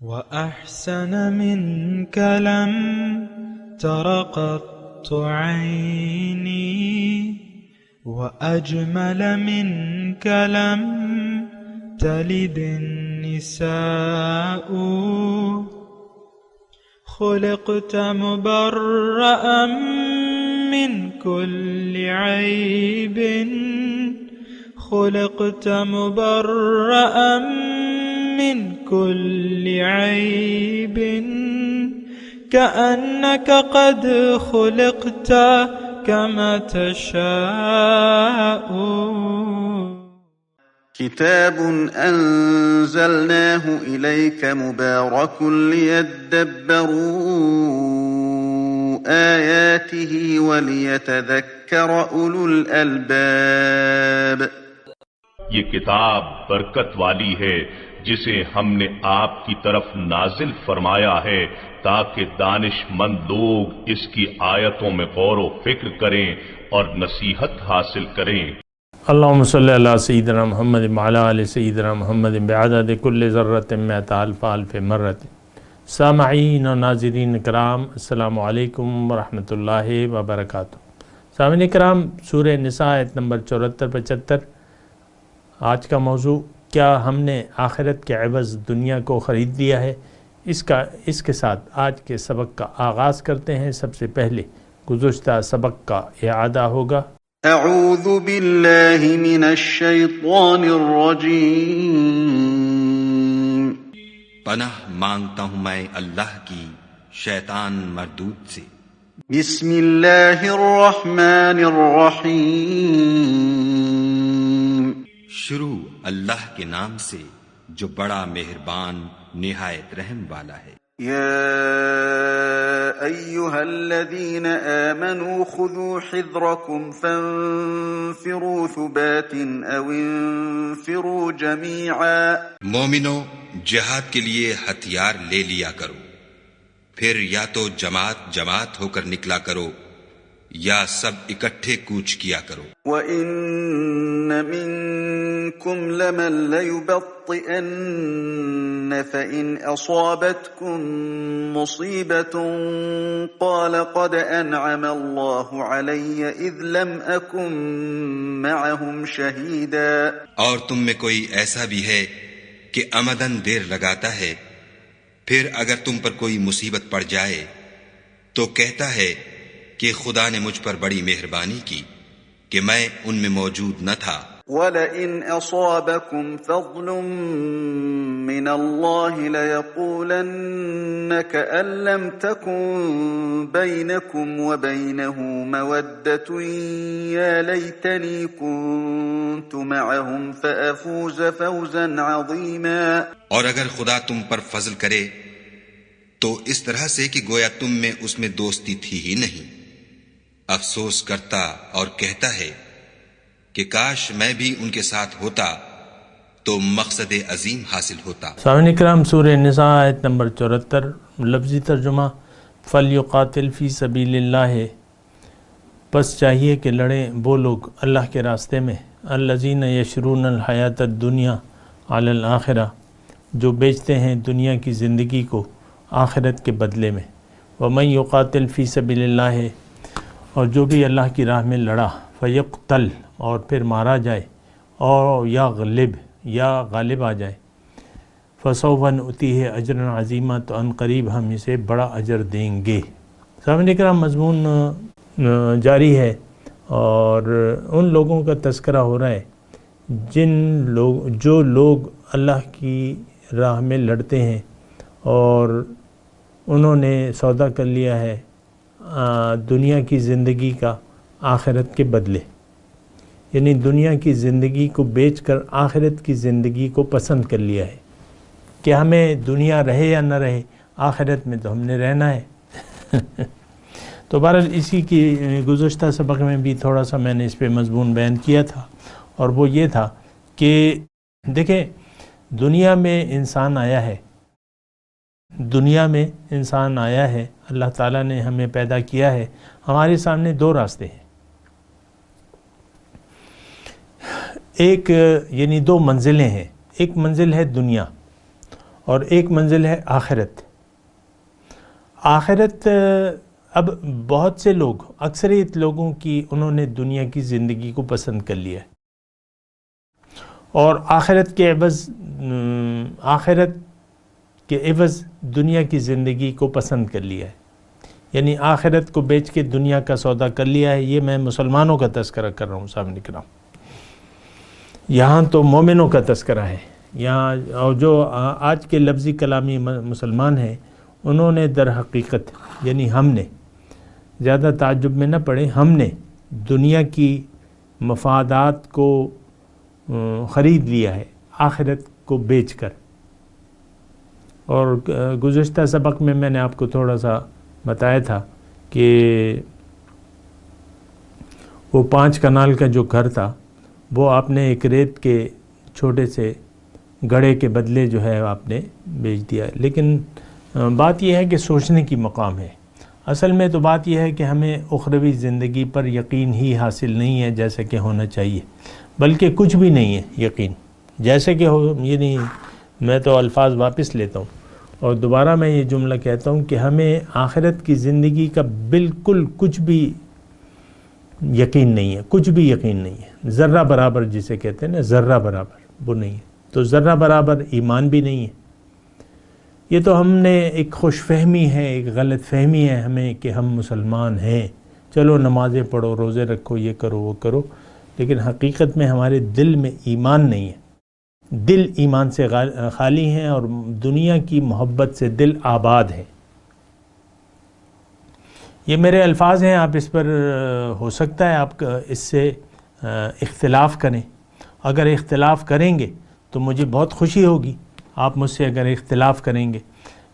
وأحسن منك لم تر قط عيني وأجمل منك لم تلد النساء خلقت مبرأ من كل عيب خلقت مبرأ من كل عيب كأنك قد خلقت كما تشاء. كتاب أنزلناه إليك مبارك ليدبروا آياته وليتذكر أولو الألباب. یہ کتاب برکت والی ہے جسے ہم نے آپ کی طرف نازل فرمایا ہے تاکہ دانش مند لوگ اس کی آیتوں میں غور و فکر کریں اور نصیحت حاصل کریں. اللہم صلی علی سیدنا محمد وعلی آل سیدنا محمد بعدد کل ذرۃ مئۃ الف الف مرۃ. سامعین و ناظرین کرام، السلام علیکم ورحمۃ اللہ وبرکاتہ. سامعین کرام، سورہ نساء آیت نمبر 74-75. آج کا موضوع، کیا ہم نے آخرت کے عوض دنیا کو خرید لیا ہے؟ اس کے ساتھ آج کے سبق کا آغاز کرتے ہیں. سب سے پہلے گزشتہ سبق کا اعادہ ہوگا. اعوذ باللہ من الشیطان الرجیم. پناہ مانگتا ہوں میں اللہ کی شیطان مردود سے. بسم اللہ الرحمن الرحیم. شروع اللہ کے نام سے جو بڑا مہربان نہایت رحم والا ہے. یا ایہا الذین آمنوا خذوا حذرکم فانفروا ثبات او انفروا جمیعا. مومنو، جہاد کے لیے ہتھیار لے لیا کرو، پھر یا تو جماعت جماعت ہو کر نکلا کرو یا سب اکٹھے کوچ کیا کرو. وَإِنَّ مِنكُمْ لَمَن لَيُبَطِّئَنَّ فَإِنْ أَصَابَتْكُمْ مُصِيبَةٌ قَالَ قَدْ أَنْعَمَ اللَّهُ عَلَيَّ إِذْ لَمْ أَكُنْ مَعَهُمْ شَهِيدًا. اور تم میں کوئی ایسا بھی ہے کہ عمدن دیر لگاتا ہے، پھر اگر تم پر کوئی مصیبت پڑ جائے تو کہتا ہے کہ خدا نے مجھ پر بڑی مہربانی کی کہ میں ان میں موجود نہ تھا. وَلَئِنْ أَصَابَكُمْ فَضْلٌ مِّنَ اللَّهِ لَيَقُولَنَّ كَأَن لَّمْ تَكُن بَيْنَكُمْ وَبَيْنَهُ مَوَدَّةٌ يَا لَيْتَنِي كُنتُ مَعَهُمْ فَأَفُوزَ فَوْزًا عَظِيمًا. اور اگر خدا تم پر فضل کرے تو اس طرح سے کہ گویا تم میں اس میں دوستی تھی ہی نہیں، افسوس کرتا اور کہتا ہے کہ کاش میں بھی ان کے ساتھ ہوتا تو مقصد عظیم حاصل ہوتا. سامعین کرام، سورہ نساء آیت نمبر 74. لفظی ترجمہ: فَلْيُقَاتِلْ فِي سَبِيلِ اللَّهِ. پس چاہیے کہ لڑیں وہ لوگ اللہ کے راستے میں، الَّذِينَ يَشْرُونَ الْحَيَاةَ الدُّنْيَا عَلَى الْآخِرَةِ، جو بیچتے ہیں دنیا کی زندگی کو آخرت کے بدلے میں. وَمَن يُقَاتِلْ فِي سَبِيلِ اللَّهِ، اور جو بھی اللہ کی راہ میں لڑا، فَيُقْتَلْ، اور پھر مارا جائے، اور یغلب، یا غالب آ جائے، فَسَوْفَ نُؤْتِیہِ أَجْرًا عَظِیمًا، تو ان قریب ہم اسے بڑا اجر دیں گے. سامعین کرام، مضمون جاری ہے اور ان لوگوں کا تذکرہ ہو رہا ہے جو لوگ اللہ کی راہ میں لڑتے ہیں اور انہوں نے سودا کر لیا ہے دنیا کی زندگی کا آخرت کے بدلے، یعنی دنیا کی زندگی کو بیچ کر آخرت کی زندگی کو پسند کر لیا ہے کہ ہمیں دنیا رہے یا نہ رہے، آخرت میں تو ہم نے رہنا ہے. تو بہرحال اسی کی گزشتہ سبق میں بھی تھوڑا سا میں نے اس پہ مضمون بیان کیا تھا، اور وہ یہ تھا کہ دیکھیں، دنیا میں انسان آیا ہے، اللہ تعالیٰ نے ہمیں پیدا کیا ہے. ہمارے سامنے دو راستے ہیں، ایک یعنی دو منزلیں ہیں. ایک منزل ہے دنیا اور ایک منزل ہے آخرت۔ آخرت اب بہت سے لوگ، اکثریت لوگوں کی، انہوں نے دنیا کی زندگی کو پسند کر لیا ہے اور آخرت کے عوض دنیا کی زندگی کو پسند کر لیا ہے، یعنی آخرت کو بیچ کے دنیا کا سودا کر لیا ہے۔ یہ میں مسلمانوں کا تذکرہ کر رہا ہوں سامنے کرام، یہاں تو مومنوں کا تذکرہ ہے یہاں، اور جو آج کے لفظی کلامی مسلمان ہیں انہوں نے در حقیقت، یعنی ہم نے، زیادہ تعجب میں نہ پڑے، ہم نے دنیا کی مفادات کو خرید لیا ہے آخرت کو بیچ کر۔ اور گزشتہ سبق میں نے آپ کو تھوڑا سا بتایا تھا کہ وہ 5 کنال کا جو گھر تھا وہ آپ نے ایک ریت کے چھوٹے سے گڑھے کے بدلے جو ہے آپ نے بیچ دیا ہے۔ لیکن بات یہ ہے کہ سوچنے کی مقام ہے۔ اصل میں تو بات یہ ہے کہ ہمیں اخروی زندگی پر یقین ہی حاصل نہیں ہے جیسے کہ ہونا چاہیے، بلکہ کچھ بھی نہیں ہے یقین جیسے کہ ہو، یعنی میں تو الفاظ واپس لیتا ہوں اور دوبارہ میں یہ جملہ کہتا ہوں کہ ہمیں آخرت کی زندگی کا بالکل کچھ بھی یقین نہیں ہے، کچھ بھی یقین نہیں ہے، ذرہ برابر جسے کہتے ہیں نا، ذرہ برابر وہ نہیں ہے، تو ذرہ برابر ایمان بھی نہیں ہے۔ یہ تو ہم نے ایک خوش فہمی ہے، ایک غلط فہمی ہے ہمیں کہ ہم مسلمان ہیں، چلو نمازیں پڑھو، روزے رکھو، یہ کرو وہ کرو، لیکن حقیقت میں ہمارے دل میں ایمان نہیں ہے، دل ایمان سے خالی ہیں اور دنیا کی محبت سے دل آباد ہے۔ یہ میرے الفاظ ہیں، آپ اس پر ہو سکتا ہے آپ اس سے اختلاف کریں، اگر اختلاف کریں گے تو مجھے بہت خوشی ہوگی۔ آپ مجھ سے اگر اختلاف کریں گے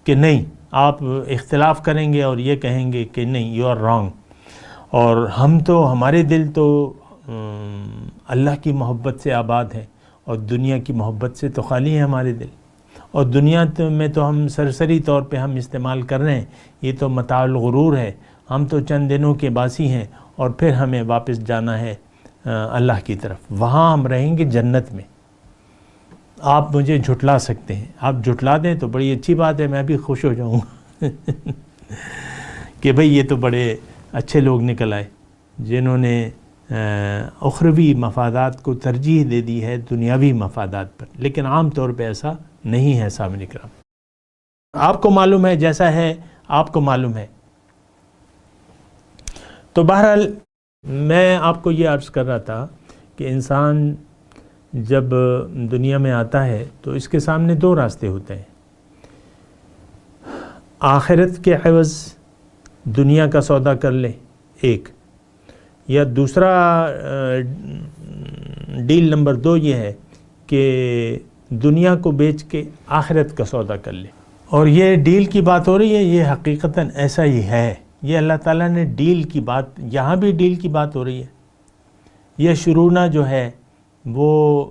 کہ نہیں، آپ اختلاف کریں گے اور یہ کہیں گے کہ نہیں یو آر رانگ، اور ہم تو، ہمارے دل تو اللہ کی محبت سے آباد ہیں اور دنیا کی محبت سے تو خالی ہیں ہمارے دل، اور دنیا میں تو ہم سرسری طور پہ ہم استعمال کر رہے ہیں، یہ تو متاع الغرور ہے، ہم تو چند دنوں کے باسی ہیں اور پھر ہمیں واپس جانا ہے اللہ کی طرف، وہاں ہم رہیں گے جنت میں۔ آپ مجھے جھٹلا سکتے ہیں، آپ جھٹلا دیں تو بڑی اچھی بات ہے، میں بھی خوش ہو جاؤں گا کہ بھئی یہ تو بڑے اچھے لوگ نکل آئے جنہوں نے اخروی مفادات کو ترجیح دے دی ہے دنیاوی مفادات پر، لیکن عام طور پہ ایسا نہیں ہے سامنے کرام۔ آپ کو معلوم ہے جیسا ہے، آپ کو معلوم ہے۔ تو بہرحال میں آپ کو یہ عرض کر رہا تھا کہ انسان جب دنیا میں آتا ہے تو اس کے سامنے 2 راستے ہوتے ہیں، آخرت کے عوض دنیا کا سودا کر لے ایک، یا دوسرا ڈیل نمبر 2 یہ ہے کہ دنیا کو بیچ کے آخرت کا سودا کر لے۔ اور یہ ڈیل کی بات ہو رہی ہے، یہ حقیقتاً ایسا ہی ہے، یہ اللہ تعالیٰ نے ڈیل کی بات، یہاں بھی ڈیل کی بات ہو رہی ہے۔ یہ شرونہ جو ہے وہ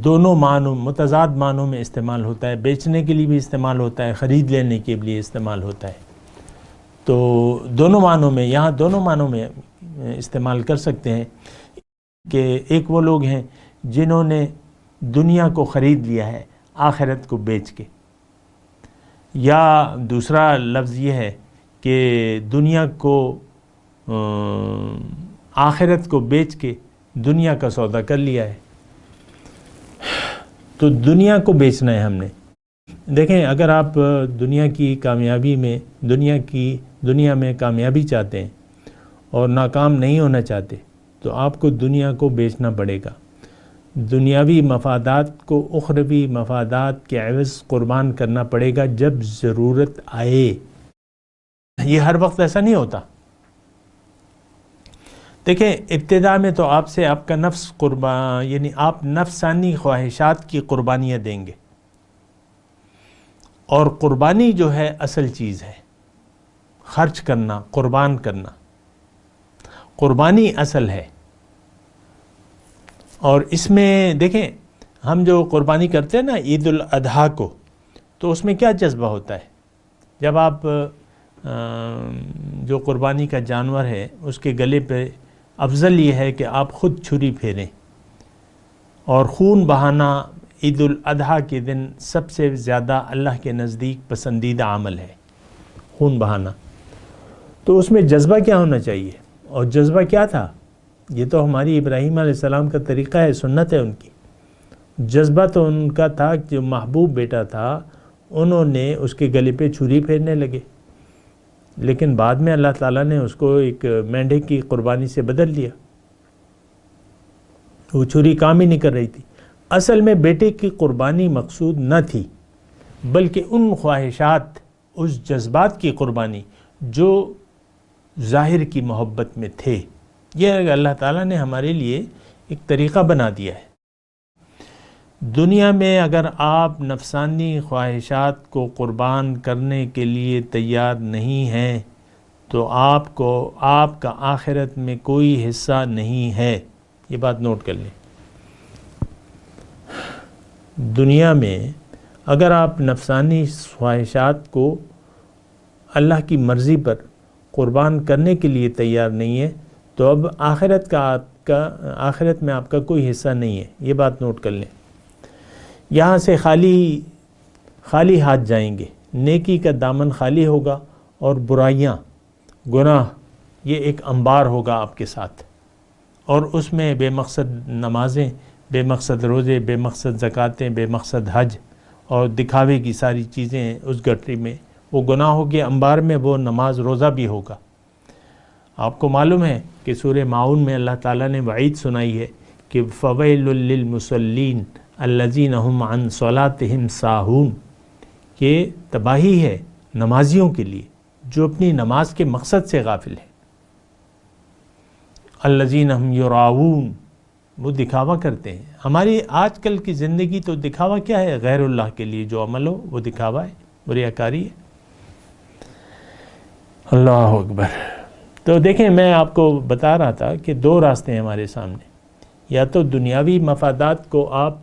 دونوں معنوں، متضاد معنوں میں استعمال ہوتا ہے، بیچنے کے لیے بھی استعمال ہوتا ہے، خرید لینے کے لیے استعمال ہوتا ہے، تو دونوں معنوں میں، یہاں دونوں معنوں میں استعمال کر سکتے ہیں کہ ایک وہ لوگ ہیں جنہوں نے دنیا کو خرید لیا ہے آخرت کو بیچ کے، یا دوسرا لفظ یہ ہے کہ دنیا کو آخرت کو بیچ کے دنیا کا سودا کر لیا ہے۔ تو دنیا کو بیچنا ہے ہم نے۔ دیکھیں، اگر آپ دنیا کی کامیابی میں، دنیا میں کامیابی چاہتے ہیں اور ناکام نہیں ہونا چاہتے تو آپ کو دنیا کو بیچنا پڑے گا، دنیاوی مفادات کو اخروی مفادات کے عوض قربان کرنا پڑے گا جب ضرورت آئے۔ یہ ہر وقت ایسا نہیں ہوتا۔ دیکھیں، ابتدا میں تو آپ سے آپ کا نفس یعنی آپ نفسانی خواہشات کی قربانیاں دیں گے، اور قربانی جو ہے اصل چیز ہے، خرچ کرنا، قربان کرنا، قربانی اصل ہے۔ اور اس میں دیکھیں، ہم جو قربانی کرتے ہیں نا عید الاضحیٰ کو، تو اس میں کیا جذبہ ہوتا ہے؟ جب آپ جو قربانی کا جانور ہے اس کے گلے پہ افضل یہ ہے کہ آپ خود چھری پھیریں اور خون بہانا عید الاضحیٰ کے دن سب سے زیادہ اللہ کے نزدیک پسندیدہ عمل ہے خون بہانا. تو اس میں جذبہ کیا ہونا چاہیے؟ اور جذبہ کیا تھا؟ یہ تو ہماری ابراہیم علیہ السلام کا طریقہ ہے، سنت ہے ان کی. جذبہ تو ان کا تھا کہ جو محبوب بیٹا تھا انہوں نے اس کے گلے پہ چھری پھیرنے لگے، لیکن بعد میں اللہ تعالیٰ نے اس کو ایک مینڈھے کی قربانی سے بدل لیا. وہ چھری کام ہی نہیں کر رہی تھی. اصل میں بیٹے کی قربانی مقصود نہ تھی، بلکہ ان خواہشات، اس جذبات کی قربانی جو ظاہر کی محبت میں تھے. یہ اللہ تعالیٰ نے ہمارے لیے ایک طریقہ بنا دیا ہے. دنیا میں اگر آپ نفسانی خواہشات کو قربان کرنے کے لیے تیار نہیں ہیں تو آپ کا آخرت میں کوئی حصہ نہیں ہے. یہ بات نوٹ کر لیں. دنیا میں اگر آپ نفسانی خواہشات کو اللہ کی مرضی پر قربان کرنے کے لیے تیار نہیں ہے تو اب آخرت میں آپ کا کوئی حصہ نہیں ہے. یہ بات نوٹ کر لیں. یہاں سے خالی ہاتھ جائیں گے. نیکی کا دامن خالی ہوگا اور برائیاں، گناہ، یہ ایک انبار ہوگا آپ کے ساتھ، اور اس میں بے مقصد نمازیں، بے مقصد روزے، بے مقصد زکوٰتیں، بے مقصد حج اور دکھاوے کی ساری چیزیں ہیں. اس گٹری میں وہ گناہوں کے انبار میں وہ نماز روزہ بھی ہوگا. آپ کو معلوم ہے کہ سورہ ماعون میں اللہ تعالیٰ نے وعید سنائی ہے کہ فویل للمصلین الذین هم عن صلاتهم ساہون، کہ تباہی ہے نمازیوں کے لیے جو اپنی نماز کے مقصد سے غافل ہیں. الذین هم یراؤون، وہ دکھاوا کرتے ہیں. ہماری آج کل کی زندگی تو دکھاوا کیا ہے؟ غیر اللہ کے لیے جو عمل ہو وہ دکھاوا ہے، ریاکاری ہے. اللہ اکبر. تو دیکھیں، میں آپ کو بتا رہا تھا کہ دو راستے ہیں ہمارے سامنے. یا تو دنیاوی مفادات کو آپ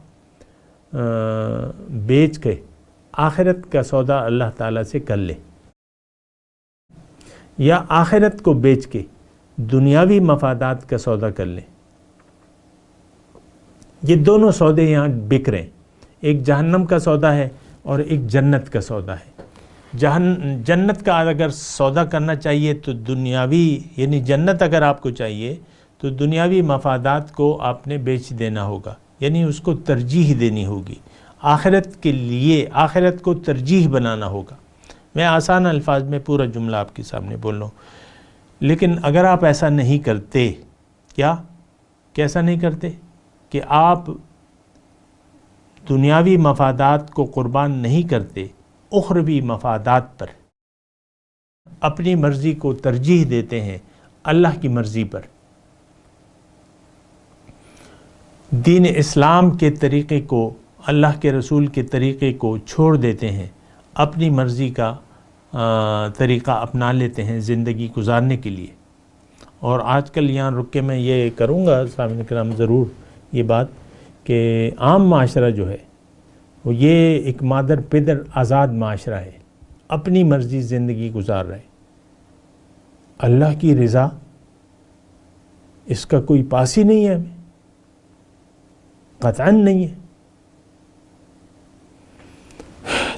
بیچ کے آخرت کا سودا اللہ تعالیٰ سے کر لیں، یا آخرت کو بیچ کے دنیاوی مفادات کا سودا کر لیں. یہ دونوں سودے یہاں بک رہے ہیں. ایک جہنم کا سودا ہے اور ایک جنت کا سودا ہے. جنت کا اگر سودا کرنا چاہیے تو دنیاوی، یعنی جنت اگر آپ کو چاہیے تو دنیاوی مفادات کو آپ نے بیچ دینا ہوگا، یعنی اس کو ترجیح دینی ہوگی. آخرت کے لیے آخرت کو ترجیح بنانا ہوگا. میں آسان الفاظ میں پورا جملہ آپ کے سامنے بول رہا ہوں. لیکن اگر آپ ایسا نہیں کرتے، کیسا نہیں کرتے کہ آپ دنیاوی مفادات کو قربان نہیں کرتے، اخروی مفادات پر اپنی مرضی کو ترجیح دیتے ہیں اللہ کی مرضی پر، دین اسلام کے طریقے کو، اللہ کے رسول کے طریقے کو چھوڑ دیتے ہیں، اپنی مرضی کا طریقہ اپنا لیتے ہیں زندگی گزارنے کے لیے. اور آج کل یہاں رک کے میں یہ کروں گا سامعین کرام ضرور یہ بات کہ عام معاشرہ جو ہے وہ یہ ایک مادر پدر آزاد معاشرہ ہے، اپنی مرضی زندگی گزار رہے. اللہ کی رضا اس کا کوئی پاس ہی نہیں ہے، ہمیں قطعاً نہیں ہے.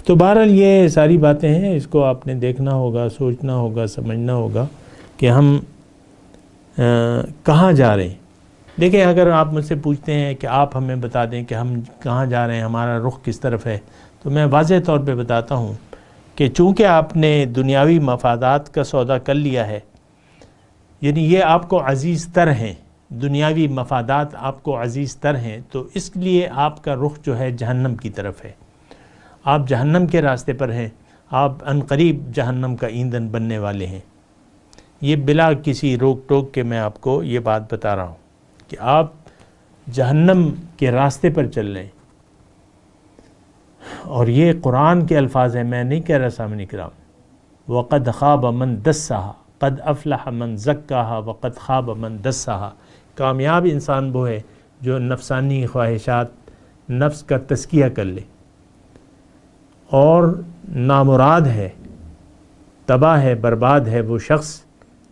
تو بہرحال یہ ساری باتیں ہیں، اس کو آپ نے دیکھنا ہوگا، سوچنا ہوگا، سمجھنا ہوگا کہ ہم کہاں جا رہے ہیں. دیکھیں، اگر آپ مجھ سے پوچھتے ہیں کہ آپ ہمیں بتا دیں کہ ہم کہاں جا رہے ہیں، ہمارا رخ کس طرف ہے، تو میں واضح طور پہ بتاتا ہوں کہ چونکہ آپ نے دنیاوی مفادات کا سودا کر لیا ہے، یعنی یہ آپ کو عزیز تر ہیں، دنیاوی مفادات آپ کو عزیز تر ہیں، تو اس لیے آپ کا رخ جو ہے جہنم کی طرف ہے. آپ جہنم کے راستے پر ہیں، آپ عنقریب جہنم کا ایندھن بننے والے ہیں. یہ بلا کسی روک ٹوک کے میں آپ کو یہ بات بتا رہا ہوں کہ آپ جہنم کے راستے پر چل رہے ہیں. اور یہ قرآن کے الفاظ ہیں، میں نہیں کہہ رہا سامعین کرام. وَقَدْ خَابَ مَنْ دَسَّهَا قَدْ أَفْلَحَ مَنْ زَكَّاهَا وَقَدْ خَابَ مَنْ دَسَّهَا. کامیاب انسان وہ ہے جو نفسانی خواہشات، نفس کا تزکیہ کر لے. اور نامراد ہے، تباہ ہے، برباد ہے وہ شخص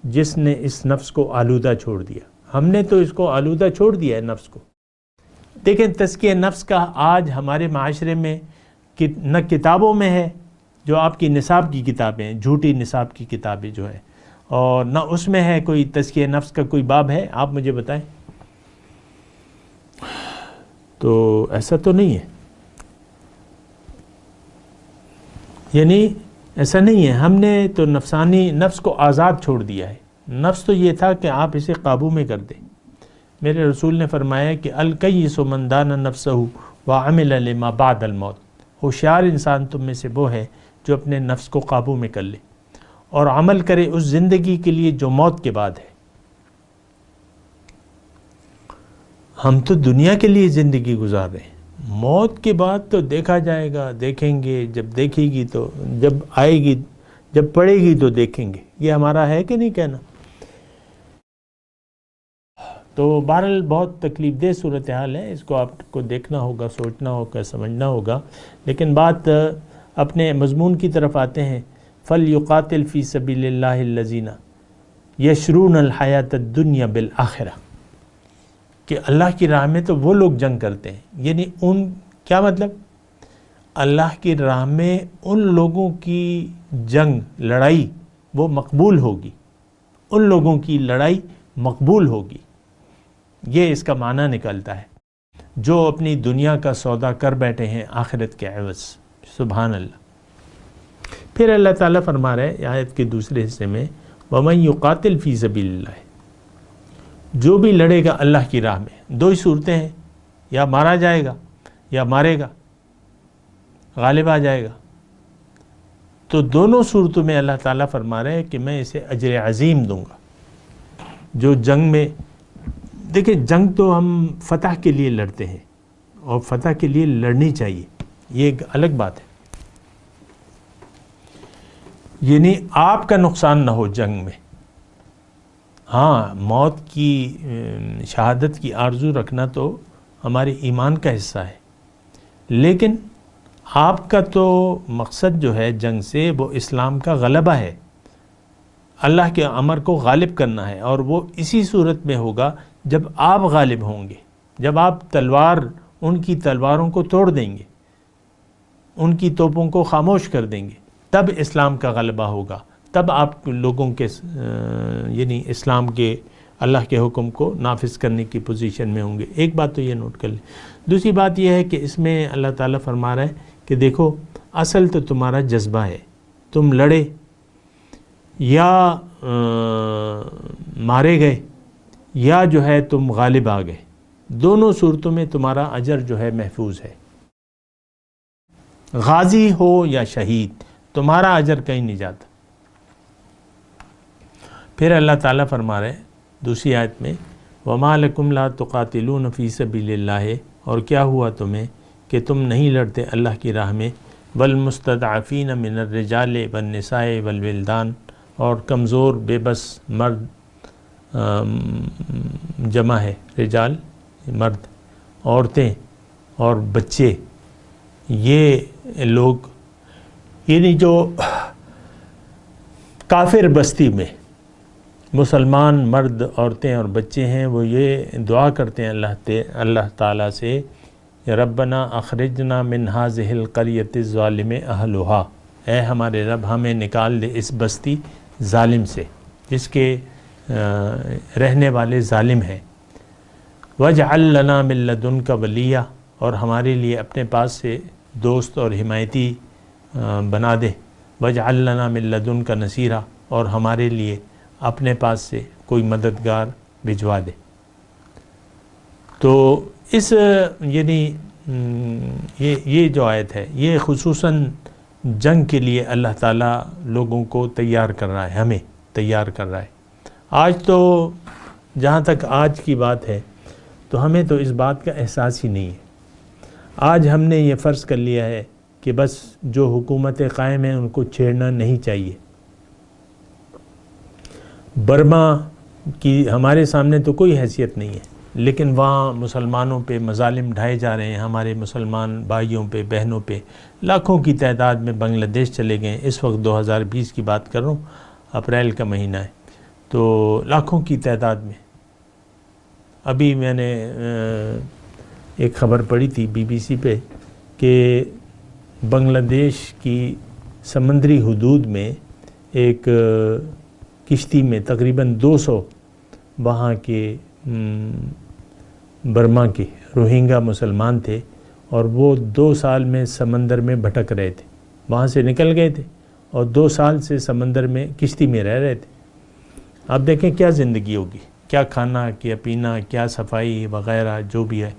جس نے اس نفس کو آلودہ چھوڑ دیا. ہم نے تو اس کو آلودہ چھوڑ دیا ہے نفس کو. دیکھیں تزکیہ نفس کا آج ہمارے معاشرے میں نہ کتابوں میں ہے، جو آپ کی نصاب کی کتابیں ہیں، جھوٹی نصاب کی کتابیں جو ہے، اور نہ اس میں ہے کوئی تزکیہ نفس کا کوئی باب ہے، آپ مجھے بتائیں۔ تو ایسا تو نہیں ہے، یعنی ایسا نہیں ہے۔ ہم نے تو نفسانی نفس کو آزاد چھوڑ دیا ہے۔ نفس تو یہ تھا کہ آپ اسے قابو میں کر دیں۔ میرے رسول نے فرمایا کہ الکیس من دان نفسہ وعمل لما بعد الموت، ہوشیار انسان تم میں سے وہ ہے جو اپنے نفس کو قابو میں کر لے اور عمل کرے اس زندگی کے لیے جو موت کے بعد ہے۔ ہم تو دنیا کے لیے زندگی گزار رہے ہیں، موت کے بعد تو دیکھا جائے گا، دیکھیں گے، جب دیکھے گی تو جب آئے گی، جب پڑے گی تو دیکھیں گے، یہ ہمارا ہے کہ نہیں کہنا۔ تو بہرحال بہت تکلیف دہ صورتحال ہے، اس کو آپ کو دیکھنا ہوگا، سوچنا ہوگا، سمجھنا ہوگا۔ لیکن بات اپنے مضمون کی طرف آتے ہیں، فَلْيُقَاتِلْ فِي سَبِيلِ اللَّهِ الَّذِينَ يَشْرُونَ الْحَيَاةَ الدُّنْيَا بِالْآخِرَةِ، کہ اللہ کی راہ میں تو وہ لوگ جنگ کرتے ہیں، یعنی ان کیا مطلب، اللہ کی راہ میں ان لوگوں کی جنگ، لڑائی وہ مقبول ہوگی، ان لوگوں کی لڑائی مقبول ہوگی، یہ اس کا معنی نکلتا ہے، جو اپنی دنیا کا سودا کر بیٹھے ہیں آخرت کے عوض۔ سبحان اللہ۔ پھر اللہ تعالیٰ فرما رہے ہیں آیت کے دوسرے حصے میں، وَمَن يُقَاتِلْ فِي سَبِيلِ اللَّهِ، جو بھی لڑے گا اللہ کی راہ میں، دو ہی صورتیں ہیں، یا مارا جائے گا یا مارے گا، غالب آ جائے گا۔ تو دونوں صورتوں میں اللہ تعالیٰ فرما رہے ہیں کہ میں اسے اجر عظیم دوں گا۔ جو جنگ میں، دیکھیں جنگ تو ہم فتح کے لیے لڑتے ہیں اور فتح کے لیے لڑنی چاہیے، یہ ایک الگ بات ہے، یعنی آپ کا نقصان نہ ہو جنگ میں۔ ہاں، موت کی شہادت کی آرزو رکھنا تو ہمارے ایمان کا حصہ ہے، لیکن آپ کا تو مقصد جو ہے جنگ سے وہ اسلام کا غلبہ ہے، اللہ کے امر کو غالب کرنا ہے، اور وہ اسی صورت میں ہوگا جب آپ غالب ہوں گے، جب آپ ان کی تلواروں کو توڑ دیں گے، ان کی توپوں کو خاموش کر دیں گے، تب اسلام کا غلبہ ہوگا، تب آپ لوگوں کے یعنی اسلام کے، اللہ کے حکم کو نافذ کرنے کی پوزیشن میں ہوں گے۔ ایک بات تو یہ نوٹ کر لیں۔ دوسری بات یہ ہے کہ اس میں اللہ تعالیٰ فرما رہا ہے کہ دیکھو اصل تو تمہارا جذبہ ہے، تم لڑے یا مارے گئے یا جو ہے تم غالب آ گئے، دونوں صورتوں میں تمہارا اجر جو ہے محفوظ ہے، غازی ہو یا شہید، تمہارا اجر کہیں نہیں جاتا۔ پھر اللہ تعالیٰ فرما رہے ہیں دوسری آیت میں، وَمَا لَكُمْ لَا تُقَاتِلُونَ فِي سَبِيلِ اللَّهِ، اور کیا ہوا تمہیں کہ تم نہیں لڑتے اللہ کی راہ میں، وَالْمُسْتَضْعَفِينَ مِنَ الرِّجَالِ وَالنِّسَاءِ وَالْوِلْدَانِ، اور کمزور بے بس مرد، جمع ہے رجال مرد، عورتیں اور بچے، یہ لوگ یعنی جو کافر بستی میں مسلمان مرد، عورتیں اور بچے ہیں، وہ یہ دعا کرتے ہیں اللہ تعالیٰ سے، ربنا اخرجنا من هذه القرية الظالم اهلها، اے ہمارے رب ہمیں نکال دے اس بستی ظالم سے جس کے رہنے والے ظالم ہیں، واجعل لنا من لدنک ولیا، اور ہمارے لیے اپنے پاس سے دوست اور حمایتی بنا دے، واجعل لنا من لدنک نصیرا، اور ہمارے لیے اپنے پاس سے کوئی مددگار بھجوا دے۔ تو اس یعنی یہ جو آیت ہے یہ خصوصاً جنگ کے لیے اللہ تعالیٰ لوگوں کو تیار کر رہا ہے، ہمیں تیار کر رہا ہے۔ آج تو جہاں تک آج کی بات ہے تو ہمیں تو اس بات کا احساس ہی نہیں ہے۔ آج ہم نے یہ فرض کر لیا ہے کہ بس جو حکومتیں قائم ہیں ان کو چھیڑنا نہیں چاہیے۔ برما کی ہمارے سامنے تو کوئی حیثیت نہیں ہے، لیکن وہاں مسلمانوں پہ مظالم ڈھائے جا رہے ہیں، ہمارے مسلمان بھائیوں پہ، بہنوں پہ، لاکھوں کی تعداد میں بنگلہ دیش چلے گئے ہیں۔ اس وقت 2020 کی بات کر رہا ہوں، اپریل کا مہینہ ہے، تو لاکھوں کی تعداد میں۔ ابھی میں نے ایک خبر پڑی تھی BBC پہ کہ بنگلہ دیش کی سمندری حدود میں ایک کشتی میں تقریباً 200 وہاں کے برما کے روہنگا مسلمان تھے، اور وہ 2 سال میں سمندر میں بھٹک رہے تھے، وہاں سے نکل گئے تھے اور 2 سال سے سمندر میں کشتی میں رہ رہے تھے۔ آپ دیکھیں کیا زندگی ہوگی، کیا کھانا، کیا پینا، کیا صفائی وغیرہ جو بھی ہے۔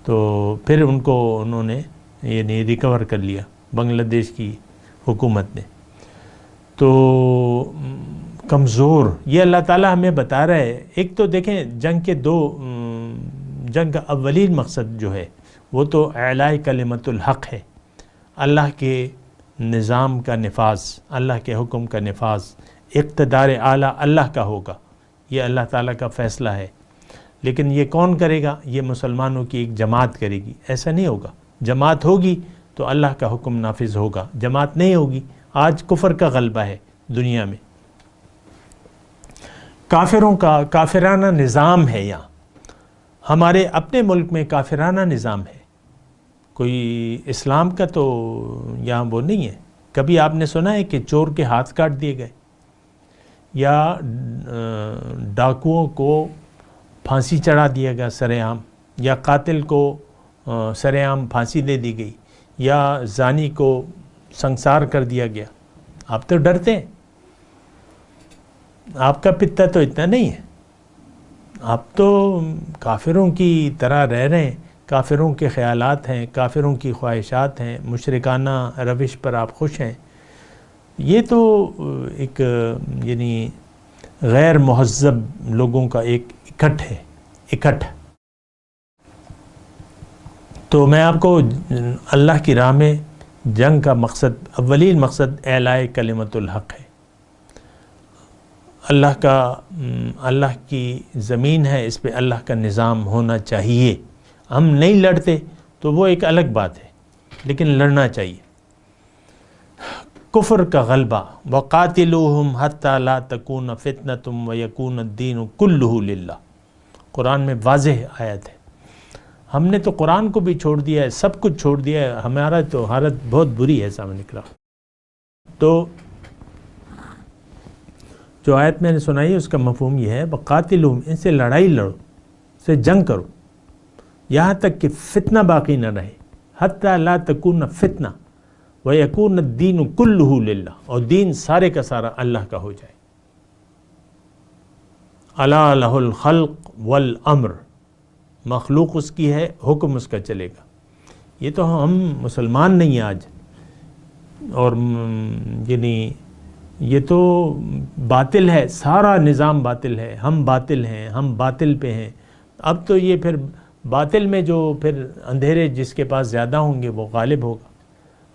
تو پھر ان کو انہوں نے یعنی ریکور کر لیا بنگلہ دیش کی حکومت نے۔ تو کمزور، یہ اللہ تعالیٰ ہمیں بتا رہا ہے۔ ایک تو دیکھیں جنگ کا اولین مقصد جو ہے وہ تو اعلاء کلمت الحق ہے، اللہ کے نظام کا نفاذ، اللہ کے حکم کا نفاذ، اقتدار اعلیٰ اللہ کا ہوگا، یہ اللہ تعالیٰ کا فیصلہ ہے۔ لیکن یہ کون کرے گا؟ یہ مسلمانوں کی ایک جماعت کرے گی، ایسا نہیں ہوگا۔ جماعت ہوگی تو اللہ کا حکم نافذ ہوگا، جماعت نہیں ہوگی۔ آج کفر کا غلبہ ہے دنیا میں، کافروں کا کافرانہ نظام ہے۔ یہاں ہمارے اپنے ملک میں کافرانہ نظام ہے، کوئی اسلام کا تو یہاں وہ نہیں ہے۔ کبھی آپ نے سنا ہے کہ چور کے ہاتھ کاٹ دیے گئے، یا ڈاکوؤں کو پھانسی چڑھا دیا گیا سر عام، یا قاتل کو سر عام پھانسی دے دی گئی، یا زانی کو سنسار کر دیا گیا؟ آپ تو ڈرتے ہیں، آپ کا پتہ تو اتنا نہیں ہے، آپ تو کافروں کی طرح رہ رہے ہیں، کافروں کے خیالات ہیں، کافروں کی خواہشات ہیں، مشرکانہ روش پر آپ خوش ہیں۔ یہ تو ایک یعنی غیر مہذب لوگوں کا ایک اکٹھ۔ تو میں آپ کو اللہ کی راہ میں جنگ کا مقصد، اولین مقصد اعلاء کلمت الحق ہے۔ اللہ کی زمین ہے، اس پہ اللہ کا نظام ہونا چاہیے۔ ہم نہیں لڑتے تو وہ ایک الگ بات ہے، لیکن لڑنا چاہیے۔ کفر کا غلبہ، وَقَاتِلُوهُمْ حَتَّى لَا تَكُونَ فِتْنَةٌ وَيَكُونَ الدِّينُ كُلُّهُ لِلَّهِ، قرآن میں واضح آیت ہے۔ ہم نے تو قرآن کو بھی چھوڑ دیا ہے، سب کچھ چھوڑ دیا ہے، ہمارا تو حالت بہت بری ہے سامنے نکلا۔ تو جو آیت میں نے سنائی اس کا مفہوم یہ ہے، وَقَاتِلُوهُمْ، ان سے لڑائی لڑو، سے جنگ کرو، یہاں تک کہ فتنہ باقی نہ رہے۔ حَتَّى لَا تَكُونَ فِتْنَةٌ وَيَكُونَ الدِّينُ كُلُّهُ لِلَّهِ، اور دین سارے کا سارا اللہ کا ہو جائے۔ أَلَا لَهُ الْخَلْقُ وَالْأَمْرُ، مخلوق اس کی ہے، حکم اس کا چلے گا۔ یہ تو ہم مسلمان نہیں ہیں آج، اور یعنی یہ تو باطل ہے، سارا نظام باطل ہے، ہم باطل ہیں، ہم باطل پہ ہیں۔ اب تو یہ پھر باطل میں جو پھر اندھیرے جس کے پاس زیادہ ہوں گے وہ غالب ہوگا۔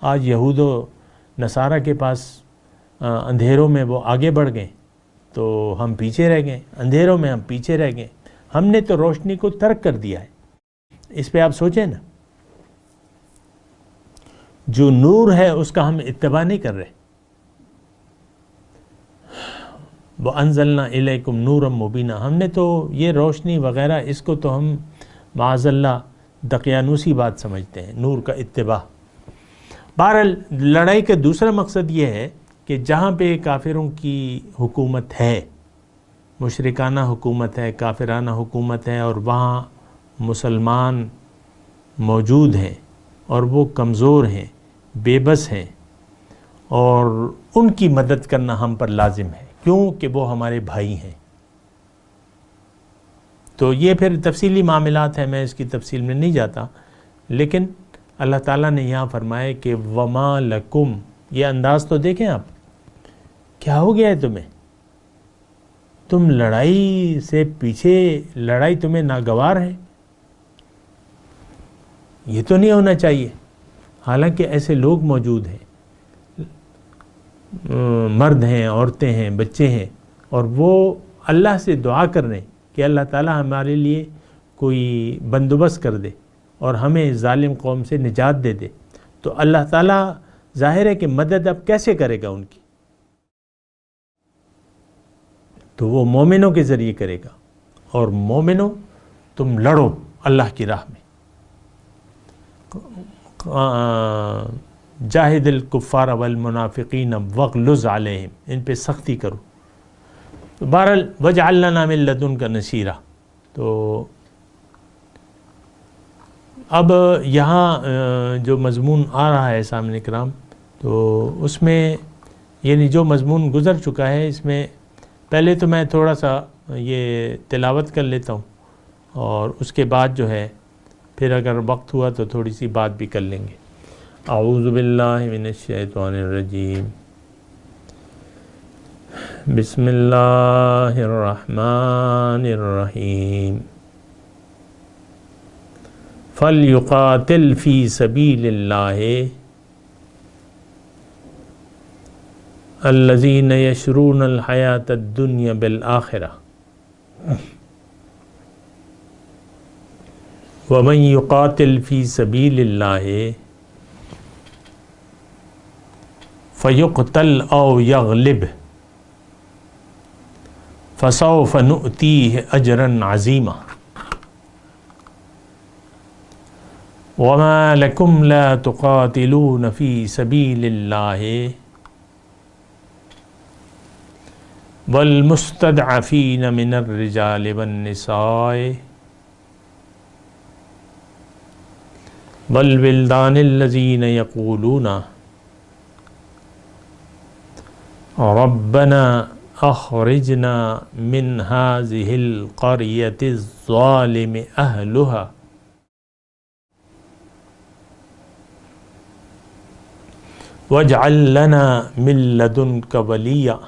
آج یہود و نصارہ کے پاس اندھیروں میں وہ آگے بڑھ گئے تو ہم پیچھے رہ گئے، اندھیروں میں ہم پیچھے رہ گئے۔ ہم نے تو روشنی کو ترک کر دیا ہے۔ اس پہ آپ سوچیں نا، جو نور ہے اس کا ہم اتباع نہیں کر رہے۔ وَأَنزَلْنَا إِلَيْكُمْ نُورًا مُبِينًا، ہم نے تو یہ روشنی وغیرہ اس کو تو ہم معاذ اللہ دقیانوسی بات سمجھتے ہیں، نور کا اتباع۔ بہرحال لڑائی کا دوسرا مقصد یہ ہے کہ جہاں پہ کافروں کی حکومت ہے، مشرکانہ حکومت ہے، کافرانہ حکومت ہے، اور وہاں مسلمان موجود ہیں اور وہ کمزور ہیں، بے بس ہیں، اور ان کی مدد کرنا ہم پر لازم ہے، کیوں کہ وہ ہمارے بھائی ہیں۔ تو یہ پھر تفصیلی معاملات ہیں، میں اس کی تفصیل میں نہیں جاتا، لیکن اللہ تعالیٰ نے یہاں فرمایا کہ وَمَا لَكُمْ، یہ انداز تو دیکھیں آپ، کیا ہو گیا ہے تمہیں؟ تم لڑائی سے پیچھے، لڑائی تمہیں ناگوار ہے؟ یہ تو نہیں ہونا چاہیے۔ حالانکہ ایسے لوگ موجود ہیں، مرد ہیں، عورتیں ہیں، بچے ہیں، اور وہ اللہ سے دعا کر رہے ہیں کہ اللہ تعالیٰ ہمارے لیے کوئی بندوبست کر دے اور ہمیں ظالم قوم سے نجات دے دے۔ تو اللہ تعالیٰ ظاہر ہے کہ مدد اب کیسے کرے گا ان کی؟ تو وہ مومنوں کے ذریعے کرے گا۔ اور مومنوں، تم لڑو اللہ کی راہ میں، جاہد الکفار والمنافقین واغلظ علیہم، ان پہ سختی کرو. تو بہرحال واجعل لنا من لدنک نصیرا. تو اب یہاں جو مضمون آ رہا ہے سامنے کرام، تو اس میں یعنی جو مضمون گزر چکا ہے، اس میں پہلے تو میں تھوڑا سا یہ تلاوت کر لیتا ہوں، اور اس کے بعد جو ہے پھر اگر وقت ہوا تو تھوڑی سی بات بھی کر لیں گے. اعوذ باللہ من الشیطان الرجیم. بسم اللہ الرحمن الرحیم. فَلْيُقَاتِلْ فِي سَبِيلِ اللَّهِ الَّذِينَ يَشْرُونَ الْحَيَاةَ الدُّنْيَا بِالْآخِرَةِ وَمَنْ يُقَاتِلْ فِي سَبِيلِ اللَّهِ فَيُقْتَلْ أَوْ يَغْلِبْ فَسَوْفَ نُؤْتِيهِ أَجْرًا عَظِيمًا. وَمَا لَكُمْ لَا تُقَاتِلُونَ فِي سَبِيلِ اللَّهِ وَالْمُسْتَضْعَفِينَ مِنَ الرِّجَالِ وَالنِّسَاءِ وَالْوِلْدَانِ الَّذِينَ يَقُولُونَ رَبَّنَا أَخْرِجْنَا مِنْ هَذِهِ الْقَرْيَةِ الظَّالِمِ أَهْلُهَا وَاجْعَلْ لَنَا مِن لَّدُنْكَ وَلِيًّا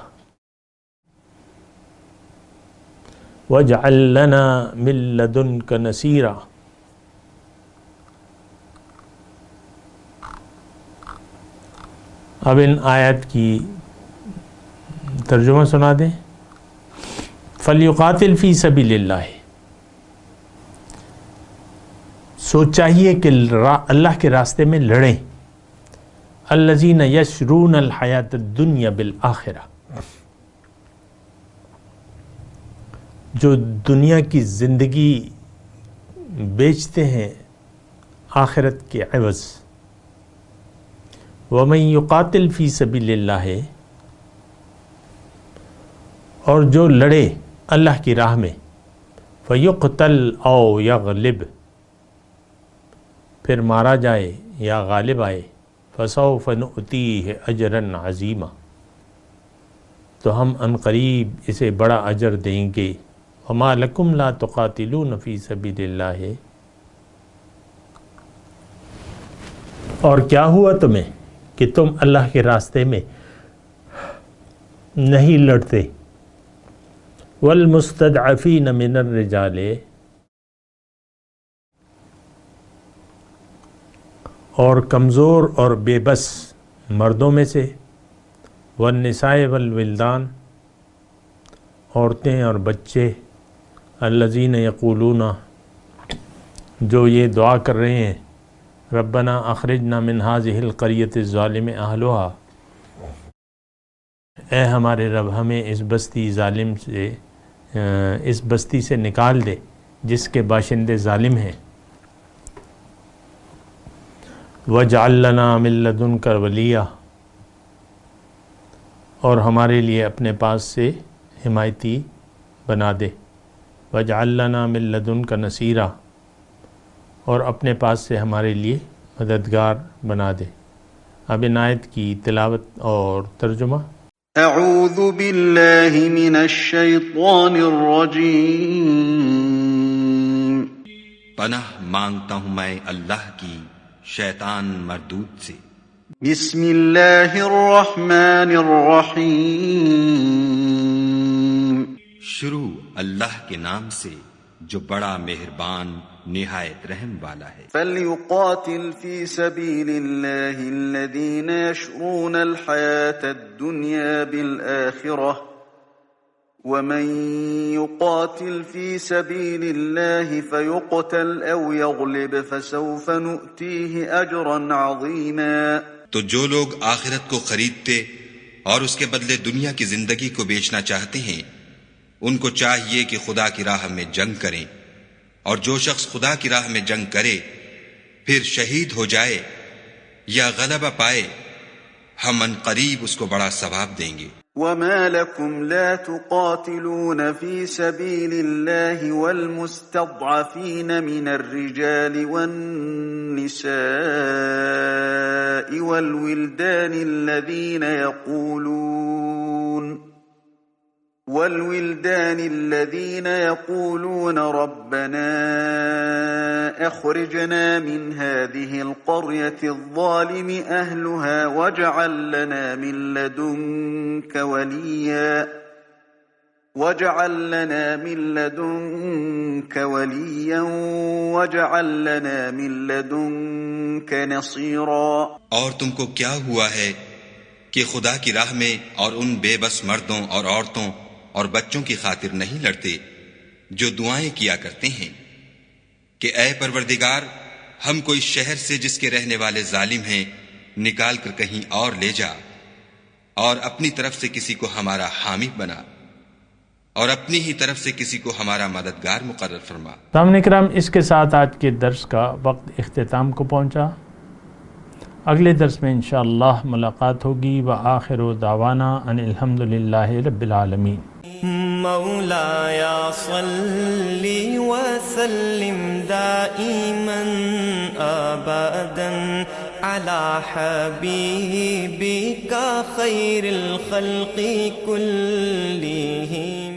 وَاجْعَلْ لَنَا مِن لَّدُنْكَ نَصِيرًا. اب ان آیت کی ترجمہ سنا دیں. فَلْيُقَاتِلْ فِي سَبِيلِ اللَّهِ، سو چاہیے کہ اللہ کے راستے میں لڑیں. الذین یشرون الحیات الدنیا بالآخرہ، جو دنیا کی زندگی بیچتے ہیں آخرت کے عوض. ومن یقاتل فی سبیل اللہ، اور جو لڑے اللہ کی راہ میں. فیقتل او یغلب، پھر مارا جائے یا غالب آئے. فسوف نؤتیہ اجرا عظیما، تو ہم عنقریب اسے بڑا اجر دیں گے. وما لکم لا تقاتلون فی سبیل اللہ، اور کیا ہوا تمہیں کہ تم اللہ کے راستے میں نہیں لڑتے. والمستضعفین من الرجال، اور کمزور اور بے بس مردوں میں سے. والنساء والولدان، عورتیں اور بچے. الذین یقولون، جو یہ دعا کر رہے ہیں، ربنا اخرجنا من هذه القریۃ الظالم اہلھا، اے ہمارے رب ہمیں اس بستی ظالم سے، اس بستی سے نکال دے جس کے باشندے ظالم ہیں. وَاجْعَلْ لَنَا مِن لَّدُنْكَ وَلِيًّا، اور ہمارے لیے اپنے پاس سے حمایتی بنا دے. وَاجْعَلْ لَنَا مِن لَّدُنْكَ نَصِيرًا، اور اپنے پاس سے ہمارے لیے مددگار بنا دے. اب ان آیت کی تلاوت اور ترجمہ. اعوذ باللہ من الشیطان الرجیم. پناہ مانگتا ہوں میں اللہ کی شیطان مردود سے. بسم اللہ الرحمن الرحیم. شروع اللہ کے نام سے جو بڑا مہربان نہایت رحم والا ہے. فَلْيُقَاتِلْ فِي سَبِيلِ اللَّهِ الَّذِينَ يَشْرُونَ الْحَيَاةَ الدُّنْيَا بِالْآخِرَةِ وَمَنْ يُقَاتِلْ فِي سَبِيلِ اللَّهِ فَيُقْتَلْ أَوْ يَغْلِبْ فَسَوْفَ نُؤْتِيهِ أَجْرًا عَظِيمًا. تو جو لوگ آخرت کو خریدتے اور اس کے بدلے دنیا کی زندگی کو بیچنا چاہتے ہیں، ان کو چاہیے کہ خدا کی راہ میں جنگ کریں، اور جو شخص خدا کی راہ میں جنگ کرے پھر شہید ہو جائے یا غلبہ پائے ہم ان قریب اس کو بڑا ثواب دیں گے۔ وما لكم لا تقاتلون في سبيل الله والمستضعفين من الرجال والنساء والولدان الذين يقولون ربنا أخرجنا من هذه القرية الظالم أهلها واجعل لنا من لدنك وليا واجعل لنا من لدنك نصيرا۔ اور تم کو کیا ہوا ہے کہ خدا کی راہ میں اور ان بے بس مردوں اور عورتوں اور بچوں کی خاطر نہیں لڑتے جو دعائیں کیا کرتے ہیں کہ اے پروردگار ہم کو اس شہر سے جس کے رہنے والے ظالم ہیں نکال کر کہیں اور لے جا، اور اپنی طرف سے کسی کو ہمارا حامی بنا، اور اپنی ہی طرف سے کسی کو ہمارا مددگار مقرر فرما۔ سامعین کرام، اس کے ساتھ آج کے درس کا وقت اختتام کو پہنچا۔ اگلے درس میں انشاءاللہ ملاقات ہوگی۔ وآخر دعوانا ان الحمدللہ رب العالمین۔ مولایا صلی وسلم دائما ابدا علی حبیبک خیر الخلق کلہم۔